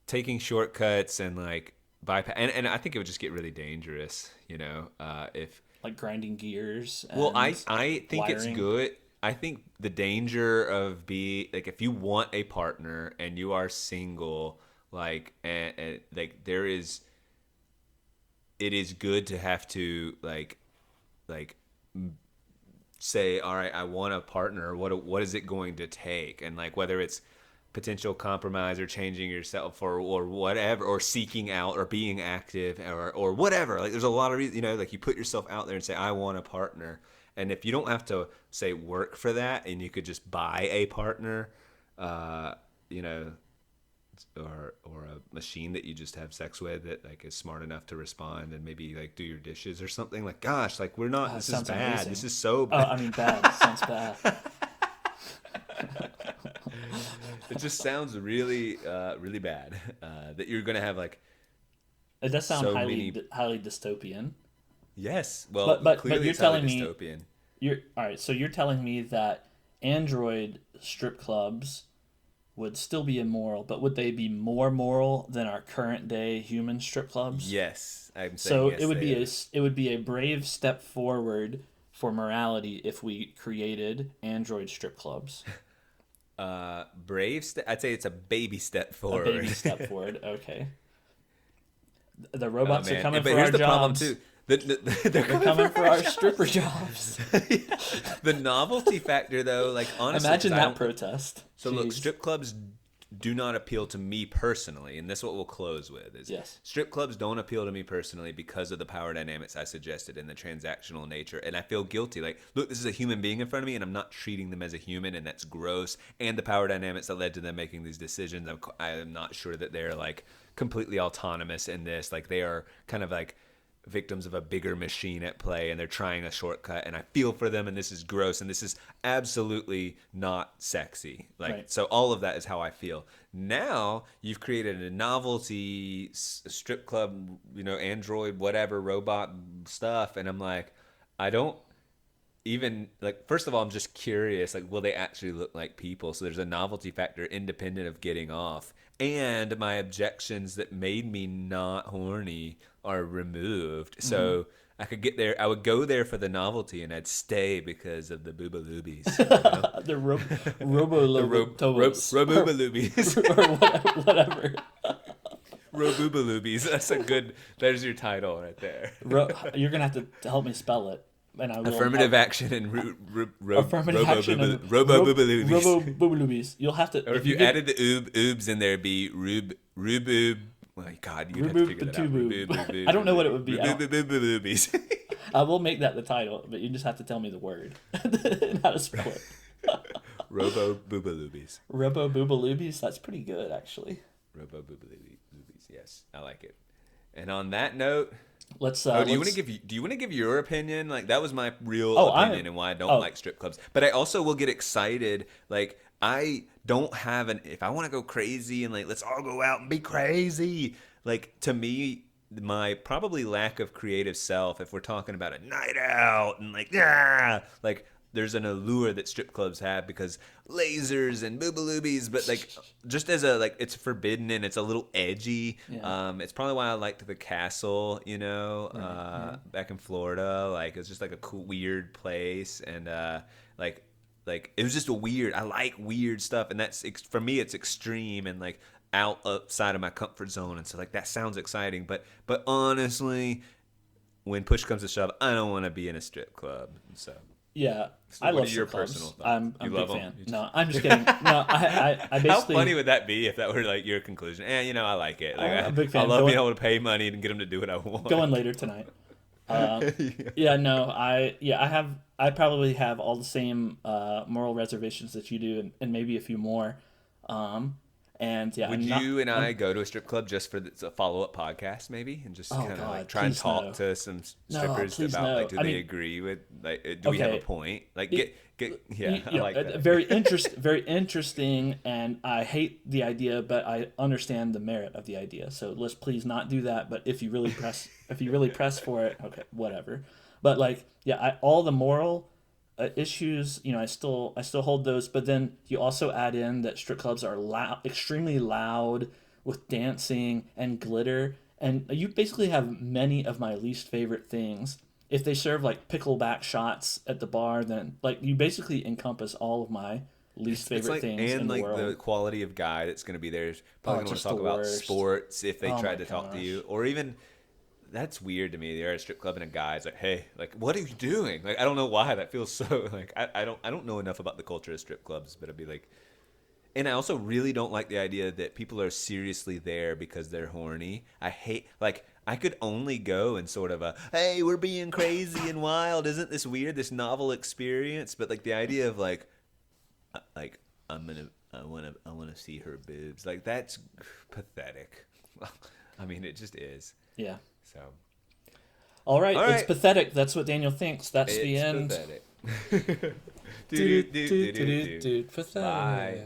taking shortcuts and like bypass. And I think it would just get really dangerous, if like grinding gears. Well, I think wiring. It's good. I think the danger of if you want a partner and you are single, like, and like it is good to have to like say, all right, I want a partner. What is it going to take? And like, whether it's potential compromise or changing yourself or whatever, or seeking out or being active or whatever. Like, there's a lot of reasons, like you put yourself out there and say, I want a partner. And if you don't have to, say, work for that, and you could just buy a partner, or a machine that you just have sex with that like is smart enough to respond and maybe like do your dishes or something. Like, gosh, like we're not. This is bad. Amazing. This is so bad. I mean, bad. Sounds bad. It just sounds really, really bad. That you're gonna have like. It does sound highly dystopian. Yes, well, but you're telling me dystopian. All right. So you're telling me that Android strip clubs would still be immoral, but would they be more moral than our current day human strip clubs? Yes, I'm saying So yes, it would they be are. it would be a brave step forward for morality if we created android strip clubs. I'd say it's a baby step A forward. baby step forward. Okay. The Oh robots are man, coming but for here's our the problem jobs. too. They're coming for our stripper jobs. The novelty factor, though, like honestly, Imagine 'cause I that don't- protest. So look, Jeez. strip clubs do not appeal to me personally, and this is what we'll close with. Is Yes. strip clubs don't appeal to me personally because of the power dynamics I suggested and the transactional nature, and I feel guilty. Like, look, this is a human being in front of me, and I'm not treating them as a human, and that's gross. And the power dynamics that led to them making these decisions, I'm not sure that they're like completely autonomous in this. Like, they are kind of like victims of a bigger machine at play, and they're trying a shortcut, and I feel for them, and this is gross, and this is absolutely not sexy. Like, Right. so all of that is how I feel. Now you've created a novelty strip club, android, whatever, robot stuff, and I'm like, I don't even, like, first of all, I'm just curious, like, will they actually look like people? So there's a novelty factor independent of getting off, and my objections that made me not horny are removed. So I could get there. I would go there for the novelty, and I'd stay because of the boobaloobies. The robo-boobaloobs. Robo-boobaloobs. Or whatever. Robo-boobaloobs. That's a good. There's your title right there. You're gonna have to help me spell it, and I will. Affirmative action and Affirmative action and robo-boobaloobs. robo-boobaloobs. You'll have to. Or if you added the oobs in there, it'd be ruboob. Oh God, you'd have to figure that out. Ruboob. I don't know what it would be. Robo-boobaloobs. I will make that the title, but you just have to tell me the word and how to spell it. Robo-boobaloobs. Robo-boobaloobs. That's pretty good, actually. Robo-boobaloobs. Yes, I like it. And on that note, Let's. do you want to give your opinion? Like, that was my real Oh, opinion and why I don't like strip clubs. But I also will get excited. Like, I don't have if I want to go crazy and like, let's all go out and be crazy. Like, to me, my probably lack of creative self, if we're talking about a night out and like there's an allure that strip clubs have because lasers and boobaloobies, but like just as a like it's forbidden and it's a little edgy. Yeah. It's probably why I liked the castle, back in Florida. Like, it's just like a cool, weird place, and like it was just I like weird stuff, and that's for me it's extreme and like outside of my comfort zone, and so like that sounds exciting, but honestly, when push comes to shove, I don't want to be in a strip club. So Yeah, so I what love are your strip clubs. personal thoughts? I'm You a love big 'em? fan. No, I'm just kidding. No, I How basically. funny would that be if that were like your conclusion? I like it. Like, I'm a big fan. I love being able to pay money and get them to do what I want. Going later tonight. Yeah, no, I probably have all the same moral reservations that you do, and maybe a few more. And yeah, Would I'm not- you and I go to a strip club just for a follow-up podcast, maybe, and just kind of God, like try and please talk no. to some No, strippers please about no. like, do I they mean- agree with like, do we have a Okay. point? Like, You I know, like that. very very interesting, and I hate the idea, but I understand the merit of the idea. So let's please not do that. But if you really press for it, okay, whatever. But like, yeah, all the moral issues, I still hold those. But then you also add in that strip clubs are extremely loud with dancing and glitter, and you basically have many of my least favorite things. If they serve like pickleback shots at the bar, then like you basically encompass all of my least favorite things in the world. The quality of guy that's going to be there is probably going to just talk the about worst. sports if they Oh tried my to talk to gosh. you, or even that's weird to me. They're at a strip club and a guy's like, "Hey, like, what are you doing?" Like, I don't know why that feels so like I don't know enough about the culture of strip clubs, but I'd be like. And I also really don't like the idea that people are seriously there because they're horny. I hate, like, I could only go in sort of a, hey, we're being crazy and wild. Isn't this weird, this novel experience? But, like, the idea of, like I want to see her boobs. Like, that's pathetic. I mean, it just is. Yeah. So. All right, All it's right. pathetic. That's what Daniel thinks. That's the end. Pathetic. Dude, pathetic. Bye.